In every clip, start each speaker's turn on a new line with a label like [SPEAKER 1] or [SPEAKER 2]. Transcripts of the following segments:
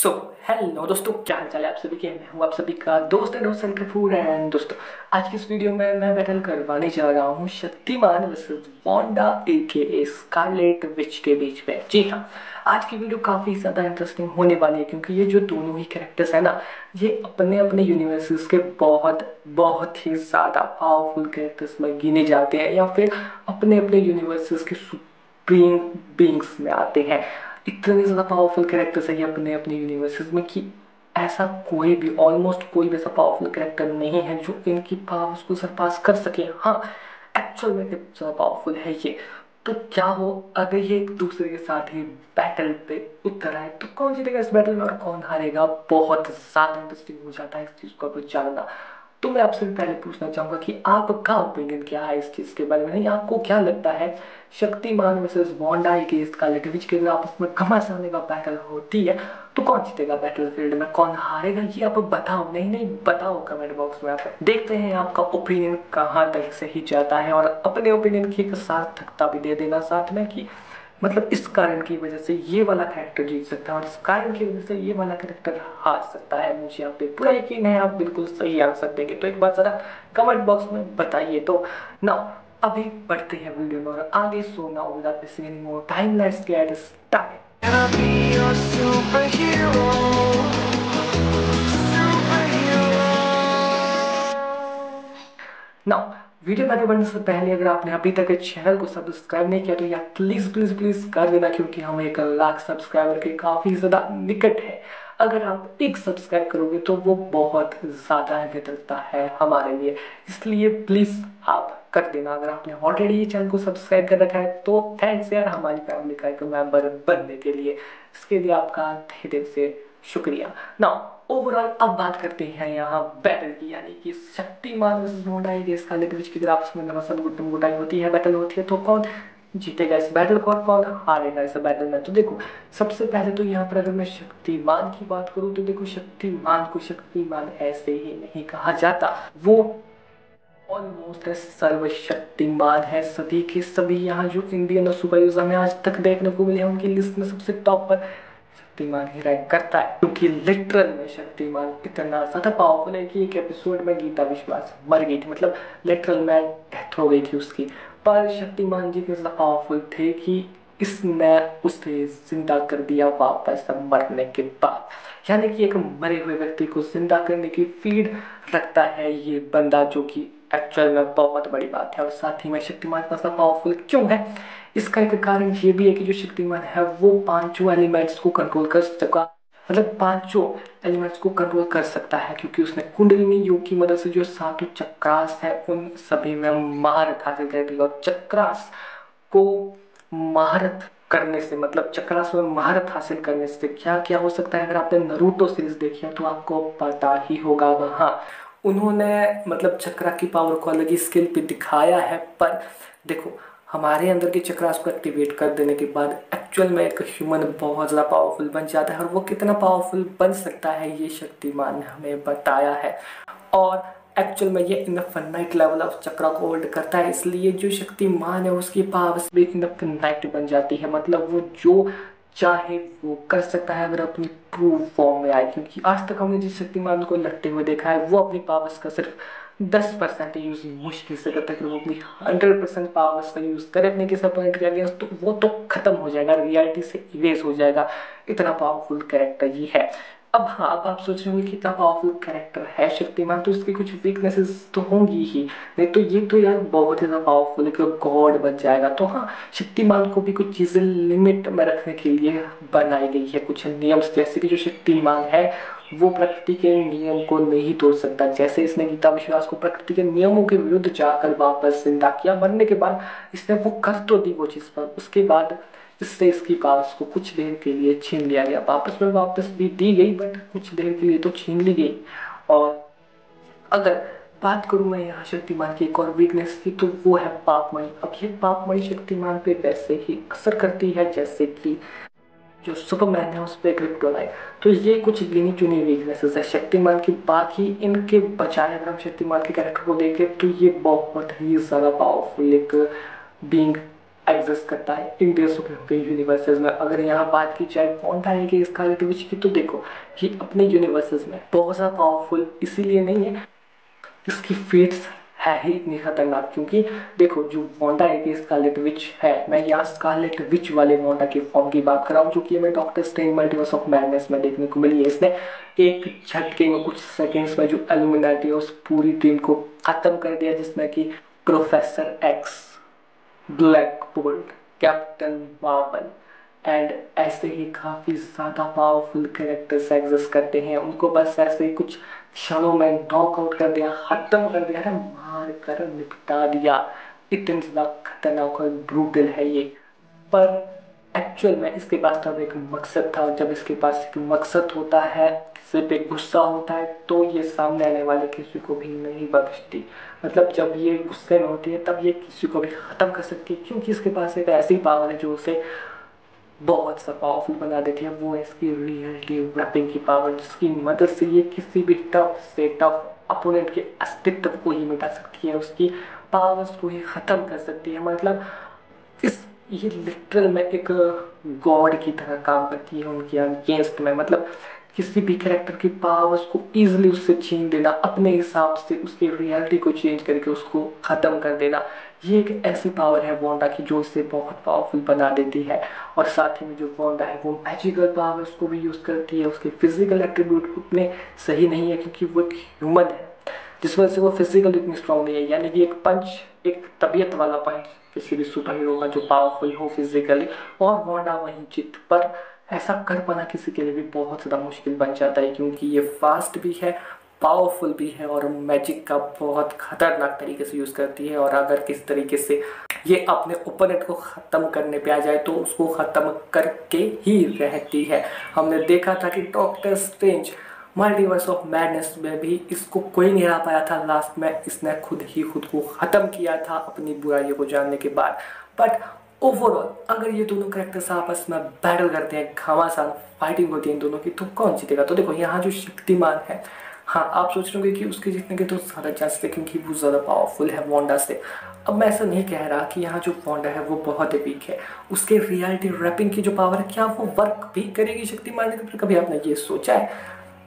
[SPEAKER 1] So hello दोस्तों, क्या हाल चाल है आप सभी के। मैं हूँ आप सभी का दोस्त एंड होस्ट कपूर। एंड दोस्तों, आज की इस वीडियो में मैं बैटल करवाने जा रहा हूँ शक्तिमान वर्सेस वांडा एके स्कारलेट विच के बीच में। जी हाँ, आज की वीडियो काफ़ी ज़्यादा इंटरेस्टिंग होने वाली है क्योंकि ये जो दोनों ही कैरेक्टर्स है ना, ये अपने अपने यूनिवर्सेस के बहुत बहुत ही ज़्यादा पावरफुल कैरेक्टर्स में गिने जाते हैं या फिर अपने अपने यूनिवर्सेस के सुप्रीम बींग्स में आते हैं। इतने ज़्यादा पावरफुल कैरेक्टर्स है ये अपने अपने यूनिवर्सेस में कि ऐसा कोई भी ऑलमोस्ट कोई भी ऐसा पावरफुल कैरेक्टर नहीं है जो इनकी पावर्स को सरपास कर सके। हाँ, एक्चुअल में कितना ज़्यादा पावरफुल है ये। तो क्या हो अगर ये एक दूसरे के साथ ही बैटल पे उतर आए तो कौन जीतेगा इस बैटल में और कौन हारेगा, बहुत ज़्यादा इंटरेस्टिंग हो जाता है इस चीज़ को अगर जानना। तो मैं आपसे पहले पूछना चाहूंगा कि आपका ओपिनियन क्या है इस चीज़ के बारे में। नहीं, आपको क्या लगता है शक्तिमान वर्सेस वांडा के स्कारलेट विच के अगर आपस में घमासाने का बैटल होती है तो कौन जीतेगा बैटलफील्ड में, कौन हारेगा, ये आप बताओ। नहीं नहीं, बताओ कमेंट बॉक्स में। आप देखते हैं आपका ओपिनियन कहाँ तक सही जाता है और अपने ओपिनियन की एक सार्थकता भी दे देना साथ में कि मतलब इस कारण की वजह से ये वाला कैरेक्टर जीत सकता है और इस कारण की वजह से ये वाला कैरेक्टर हार सकता है। मुझे आप पे पूरा यकीन है, आप बिल्कुल सही आंसर देंगे। तो एक बार जरा कमेंट बॉक्स में बताइए। तो ना, अभी बढ़ते हैं वीडियो में और आगे। So now without wasting any more time, let's get started. Can I be your superhero? Now, video में आगे बढ़ने से पहले अगर आपने अभी तक चैनल को सब्सक्राइब नहीं किया तो यार प्लीज प्लीज प्लीज कर देना क्योंकि हम 1 लाख सब्सक्राइबर के काफी ज्यादा निकट है। अगर आप एक सब्सक्राइब करोगे तो वो बहुत ज्यादा अहमियत रखता है हमारे लिए, इसलिए प्लीज आप कर देना। अगर आपने ऑलरेडी ये चैनल को सब्सक्राइब कर रखा है तो थैंक्स यार, हमारी फैमिली का एक मेंबर बनने के लिए। इसके लिए आपका तहे दिल से शुक्रिया। नाउ ओवरऑल अब बात करते हैं यहाँ बैटल की, यानी कि शक्तिमान वर्सेस वांडा के स्कारलेट विच की अगर आपस में घमासान गुट्टम गुटाई होती है, बैटल होती है, तो कौन जीतेगा इस बैटल को और कौन हारेगा इस बैटल में। तो देखो, सबसे पहले तो यहाँ पर अगर मैं शक्तिमान की बात करूँ तो देखो, शक्तिमान को शक्तिमान ऐसे ही नहीं कहा जाता। वो ऑलमोस्ट सर्वशक्तिमान है। सभी के सभी यहाँ जो इंडियन और सुपर हीरोज हमें आज तक देखने को मिले हैं उनकी लिस्ट में सबसे टॉप पर शक्तिमान ही रैंक करता है क्योंकि लिटरल में शक्तिमान इतना ज्यादा पावरफुल है कि एक एपिसोड में गीता विश्वास मर गई थी, मतलब लिटरल में डेथ हो गई थी उसकी। पर शक्तिमान जी इतने ज्यादा पावरफुल थे कि इसने उसे जिंदा कर दिया वापस मरने के बाद। यानी कि एक मरे हुए व्यक्ति को जिंदा करने की फीड रखता है ये बंदा, जो कि एक्चुअल में बहुत बड़ी बात है। और साथ ही में शक्तिमान इतना सा पावरफुल क्यों है, इसका एक कारण ये भी है कि जो शक्तिमान है वो पांचों एलिमेंट्स को कंट्रोल कर सका, मतलब पांचों एलिमेंट्स को कंट्रोल कर सकता है क्योंकि उसने कुंडलिनी योग की मदद से जो सातों चक्रास है उन सभी में महारत हासिल कर ली। और चक्रास को महारत करने से, मतलब चक्रास में महारत हासिल करने से क्या क्या हो सकता है, अगर आपने नरूटो सीरीज देखी है तो आपको पता ही होगा। वहाँ उन्होंने मतलब चक्रा की पावर को अलग ही स्केल पे दिखाया है। पर देखो, हमारे अंदर के चक्रास को एक्टिवेट कर देने के बाद एक्चुअल में एक ह्यूमन बहुत ज़्यादा पावरफुल बन जाता है और वो कितना पावरफुल बन सकता है ये शक्तिमान ने हमें बताया है। और एक्चुअल में ये इनफिनाइट लेवल ऑफ चक्रा को होल्ड करता है, इसलिए जो शक्तिमान है उसकी पावर्स भी इनफिनाइट बन जाती है, मतलब वो जो चाहे वो कर सकता है अगर अपनी ट्रू फॉर्म में आए। क्योंकि आज तक हमने जिस शक्तिमान को लड़ते हुए देखा है वो अपनी पावर्स का सिर्फ 10% यूज मुश्किल से करता है। कि वो अपनी 100% पावर्स का यूज करे अपने किसी अपोनेंट के अगेंस्ट तो वो तो खत्म हो जाएगा, रियलिटी से इरेज हो जाएगा। इतना पावरफुल कैरेक्टर ये है। अब हाँ, अब आप सोच रहे होंगे कितना पावरफुल कैरेक्टर है शक्तिमान, तो इसकी कुछ वीकनेसेस तो होंगी ही। नहीं तो ये तो यार बहुत ही ज्यादा पावरफुल है कि गॉड बन जाएगा। तो हाँ, शक्तिमान को भी कुछ चीजें लिमिट में रखने के लिए बनाई गई है, कुछ नियम, जैसे कि जो शक्तिमान है वो प्रकृति के नियम को नहीं तोड़ सकता। जैसे इसने गीता विश्वास को प्रकृति के नियमों के विरुद्ध जाकर वापस जिंदा किया, मरने के बाद इसने वो कर तो दी वो चीज, पर उसके बाद इससे इसकी पावर्स को कुछ देर के लिए छीन लिया गया। वापस में वापस भी दी गई बट कुछ देर के लिए तो छीन ली गई। और अगर बात करूं मैं यहाँ शक्तिमान की एक और वीकनेस की तो वो है पापमणि। अब ये पापमणि शक्तिमान पे वैसे ही असर करती है जैसे कि जो सुपरमैन है उस पर क्रिप्टोनाइट। तो ये कुछ गिनी चुनी वीकनेसेस है शक्तिमान की। बाकी इनके बजाय अगर हम शक्तिमान के कैरेक्टर को देखें तो ये बहुत ही ज्यादा पावरफुल एक बीइंग एग्जिस्ट करता है इन देशों के यूनिवर्सेस में। अगर यहाँ बात की जाए वांडा है कि स्कारलेट विच की, तो देखो कि अपने यूनिवर्सेस में बहुत ज़्यादा पावरफुल इसीलिए नहीं है, इसकी फेट्स है ही इतनी खतरनाक। क्योंकि देखो जो वांडा है कि स्कारलेट विच है, मैं यहाँ स्कारलेट विच वाले वांडा के फॉर्म की बात कर रहा हूँ, जो कि हमें doctor strange multiverse of madness में देखने को मिली है। इसने एक झटके में कुछ सेकेंड्स में जो एल्यूमिनाटी है उस पूरी टीम को खत्म कर दिया, जिसमें कि professor x, black bolt, captain Marvel and ऐसे ही काफी ज्यादा पावरफुल कैरेक्टर्स एग्जिस्ट करते हैं। उनको बस ऐसे ही कुछ क्षणों में नॉकआउट कर दिया, खत्म कर दिया, अरे मार कर निपटा दिया। इतनी ज्यादा खतरनाक और ब्रूटल है ये। पर एक्चुअल में इसके पास तब एक मकसद था, और जब इसके पास एक मकसद होता है, किसी पे गुस्सा होता है, तो ये सामने आने वाले किसी को भी नहीं बख्शती। मतलब जब ये गुस्से में होती है तब ये किसी को भी खत्म कर सकती है, क्योंकि इसके पास एक ऐसी पावर है जो उसे बहुत सा पावरफुल बना देती है। वो है इसकी रियलिटी रैपिंग की पावर, जिसकी मदद से ये किसी भी टफ से टफ अपोनेंट के अस्तित्व को ही मिटा सकती है, उसकी पावर्स को ही खत्म कर सकती है। मतलब इस ये लिटरल में एक गॉड की तरह काम करती है उनके अगेंस्ट में। मतलब किसी भी कैरेक्टर की पावर्स को इजीली उससे छीन देना, अपने हिसाब से उसकी रियलिटी को चेंज करके उसको खत्म कर देना, ये एक ऐसी पावर है वांडा की जो इसे बहुत पावरफुल बना देती है। और साथ ही में जो वांडा है वो मैजिकल पावर्स को भी यूज करती है। उसके फिजिकल एट्रीब्यूट उतने सही नहीं है, क्योंकि वो एक ह्यूमन है, जिस वजह से वो फिजिकल इतनी स्ट्रांग नहीं है। यानी कि एक पंच, एक तबीयत वाला पंच किसी भी सुपर हीरो का जो पावरफुल हो फिजिकली, और वांडा वहीं चित पर ऐसा कर पाना किसी के लिए भी बहुत ज़्यादा मुश्किल बन जाता है, क्योंकि ये फास्ट भी है, पावरफुल भी है, और मैजिक का बहुत खतरनाक तरीके से यूज़ करती है। और अगर किस तरीके से ये अपने ओपोनेंट को ख़त्म करने पे आ जाए तो उसको ख़त्म करके ही रहती है। हमने देखा था कि doctor strange multiverse of madness में भी इसको कोई नहीं हरा पाया था, लास्ट में इसने खुद ही खुद को ख़त्म किया था अपनी बुराइयों को जानने के बाद। बट ओवरऑल अगर ये दोनों कैरेक्टर्स आपस में बैटल करते हैं, घमासान फाइटिंग होती है इन दोनों की, तो कौन जीतेगा? तो देखो यहाँ जो शक्तिमान है, हाँ आप सोच रहे होंगे कि उसके जीतने के तो ज़्यादा चांस है क्योंकि वो ज़्यादा पावरफुल है वांडा से। अब मैं ऐसा नहीं कह रहा कि यहाँ जो वांडा है वो बहुत ही वीक है। उसके रियलिटी रैपिंग की जो पावर है, क्या वो वर्क भी करेगी शक्तिमान के ऊपर? कभी आपने ये सोचा है?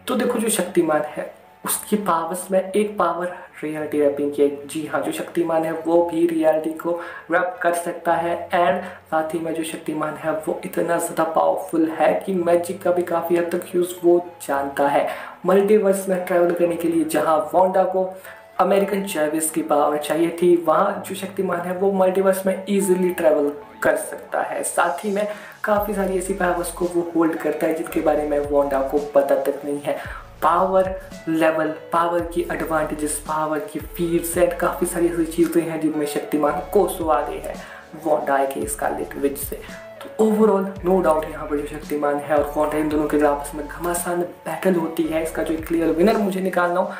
[SPEAKER 1] तो देखो जो शक्तिमान है उसकी पावर्स में एक पावर रियलिटी रैपिंग की है। जी हाँ, जो शक्तिमान है वो भी रियलिटी को रैप कर सकता है। एंड साथ ही में जो शक्तिमान है वो इतना ज़्यादा पावरफुल है कि मैजिक का भी काफ़ी हद तक यूज़ वो जानता है मल्टीवर्स में ट्रैवल करने के लिए। जहाँ वांडा को अमेरिकन चैविस की पावर चाहिए थी, वहाँ जो शक्तिमान है वो मल्टीवर्स में ईजिली ट्रैवल कर सकता है। साथ ही में काफ़ी सारी ऐसी पावर्स को वो होल्ड करता है जिनके बारे में वांडा को पता तक नहीं है। पावर लेवल, पावर की एडवांटेजेस, पावर की फील्ड्स एंड काफ़ी सारी ऐसी चीज़ें हैं जिनमें शक्तिमान कोसों आगे है वांडा के स्कारलेट विच से। तो ओवरऑल नो डाउट यहाँ पर जो शक्तिमान है और वांडा, इन दोनों के आपस में घमासान बैटल होती है। इसका जो क्लियर विनर मुझे निकालना हो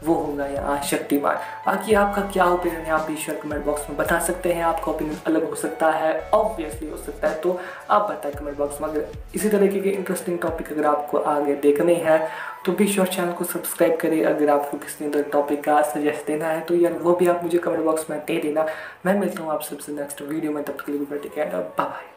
[SPEAKER 1] वो होगा यहाँ शक्तिमान। बाकी आपका क्या ओपिनियन है आप भी शेयर कमेंट बॉक्स में बता सकते हैं। आपका ओपिनियन अलग हो सकता है, ऑब्वियसली हो सकता है, तो आप बताएं कमेंट बॉक्स में। अगर इसी तरीके के इंटरेस्टिंग टॉपिक अगर आपको आगे देखने हैं तो भी श्योर चैनल को सब्सक्राइब करें। अगर आपको किसी अंदर टॉपिक का सजेस्ट देना है तो यार वो भी आप मुझे कमेंट बॉक्स में दे देना। मैं मिलता हूँ आप सबसे नेक्स्ट वीडियो में, तब तक के लिए बाय बाय।